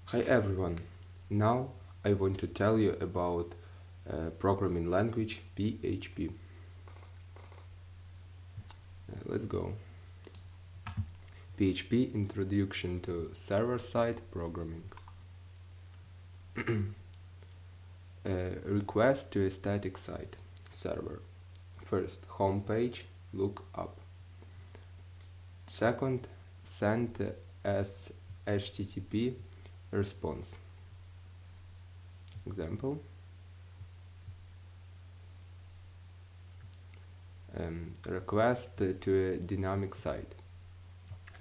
Hi everyone. Now I want to tell you about programming language PHP. Let's go. PHP Introduction to Server-Side Programming. Request to a static site server. First, home page, look up. Second, send as HTTP response. Example. Request to a dynamic site.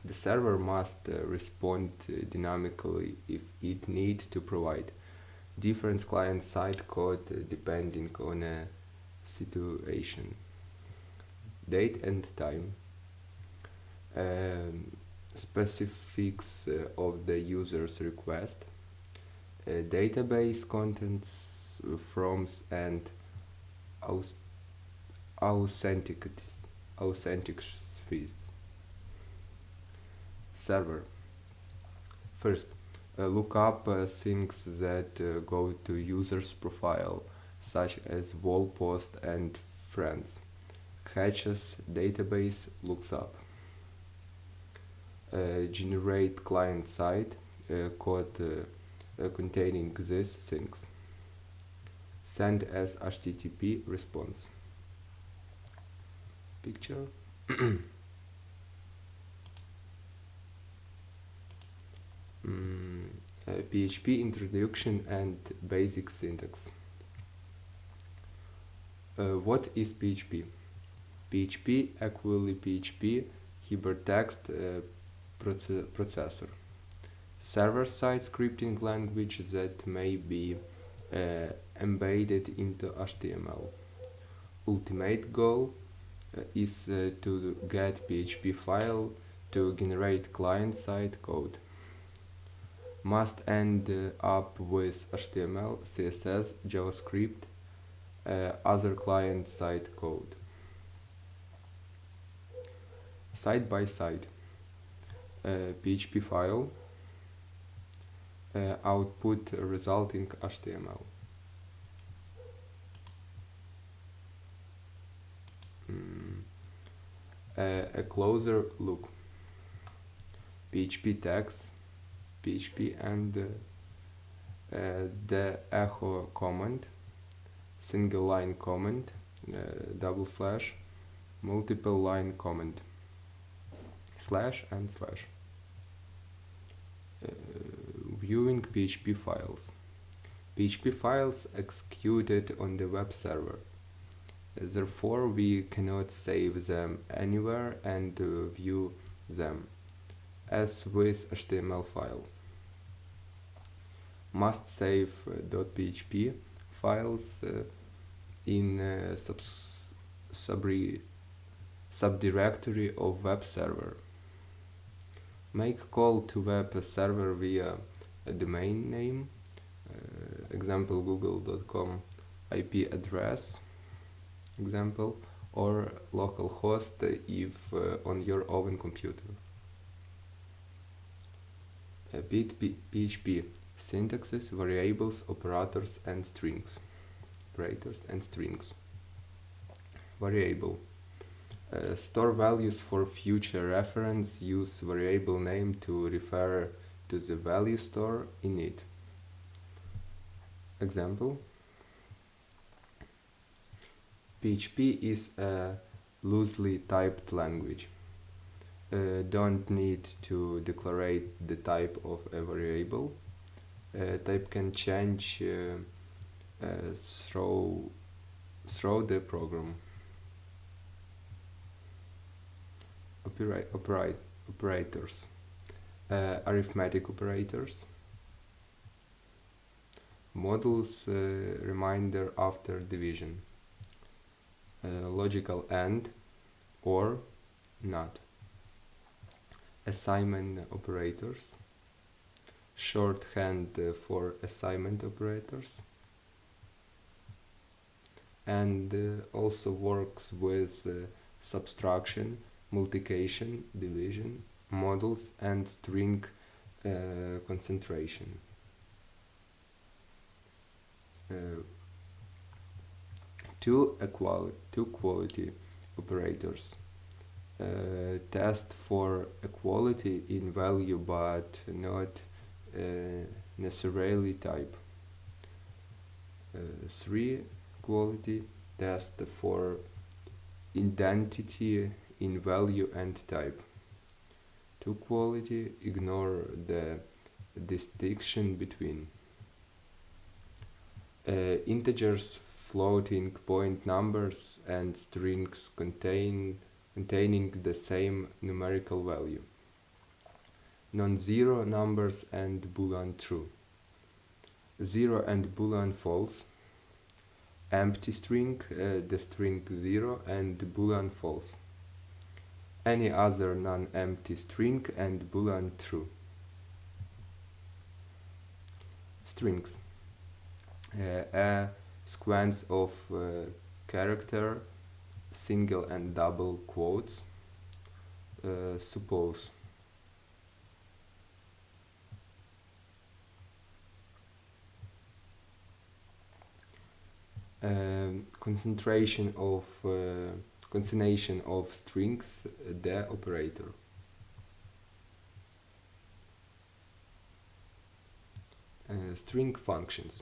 The server must respond dynamically if it needs to provide different client-side code depending on a situation. Date and time. Specifics of the user's request. Database contents, forms and authentic feeds. Server. First, look up things that go to user's profile, such as wall post and friends. Hatches database looks up. Generate client side code containing these things. Send as HTTP response. Picture. PHP introduction and basic syntax. What is PHP? PHP equally PHP hypertext processor. Server-side scripting language that may be embedded into HTML. Ultimate goal is to get PHP file to generate client-side code. Must end up with HTML, CSS, JavaScript, other client-side code. Side by side. PHP file, output resulting HTML. A closer look. PHP tags, PHP and the echo command, single line command, double slash, multiple line command, slash and slash. Viewing PHP files. PHP files executed on the web server. Therefore, we cannot save them anywhere and view them, as with HTML file. Must save .php files in subdirectory of web server. Make call to web server via a domain name, example google.com IP address, example, or localhost if on your own computer. PHP syntaxes, variables, operators and strings. Variable. Store values for future reference. Use variable name to refer to the value store in it. Example. PHP is a loosely typed language. Don't need to declare the type of a variable. Type can change through the program. Operators. Arithmetic operators. Models reminder after division. Logical AND or NOT. Assignment operators. Shorthand for assignment operators. And also works with subtraction, multiplication, division, models and string concentration. two quality operators. Test for equality in value but not necessarily type. 3 quality test for identity in value and type. 2 quality ignore the distinction between integers, floating point numbers, and strings containing the same numerical value. Non-zero numbers and boolean true. 0 and boolean false. Empty string, the string 0 and boolean false. Any other non-empty string and boolean true. Strings. A sequence of character, single and double quotes. Suppose. Concentration of concatenation of strings, the operator. String functions.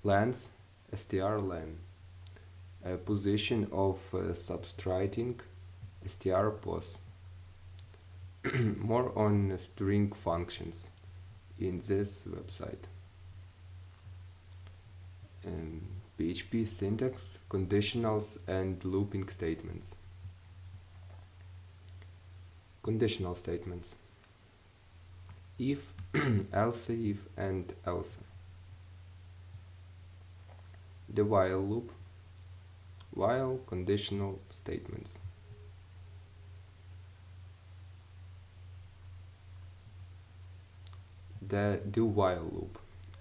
Length, strlen. Position of subtracting, strpos. More on string functions in this website. PHP syntax, conditionals and looping statements. Conditional statements. If, else if, and else. The while loop. While conditional statements. The do while loop.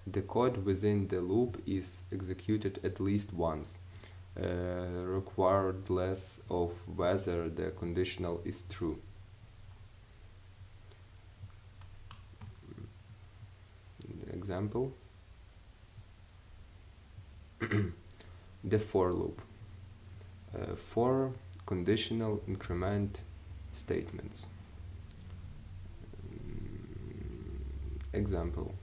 The code within the loop is executed at least once, regardless of whether the conditional is true. Example. The for loop. For conditional increment statements. Example.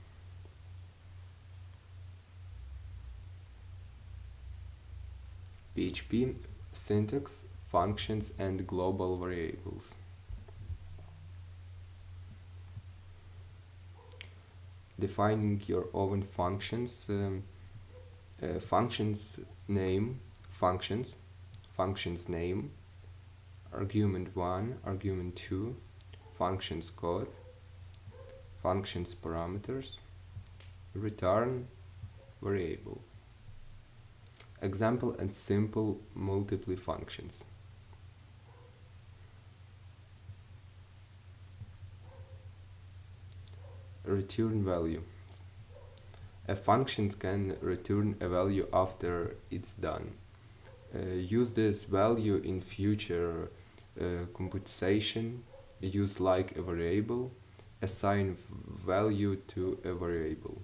PHP syntax, functions and global variables. Defining your own functions. Functions name, functions name, argument 1, argument 2, functions code, functions parameters, return variable. Example and simple multiple functions. Return value. A function can return a value after it's done. Use this value in future computation. Use like a variable. Assign value to a variable.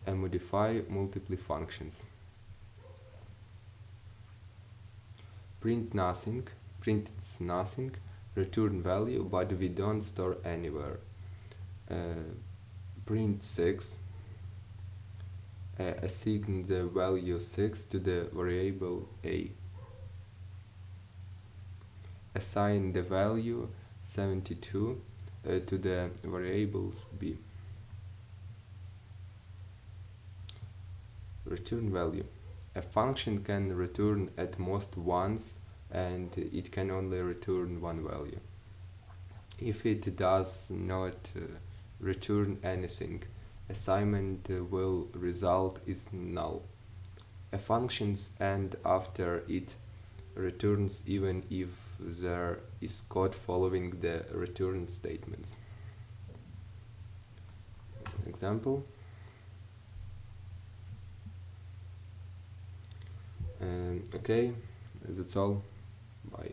And modify multiple functions. Print nothing, prints nothing, return value, but we don't store anywhere. Print 6, assign the value 6 to the variable a. Assign the value 72 to the variables b. Return value. A function can return at most once and it can only return one value. If it does not return anything, assignment will result is null. A function's end after it returns even if there is code following the return statements. Example. Okay, that's all. Bye.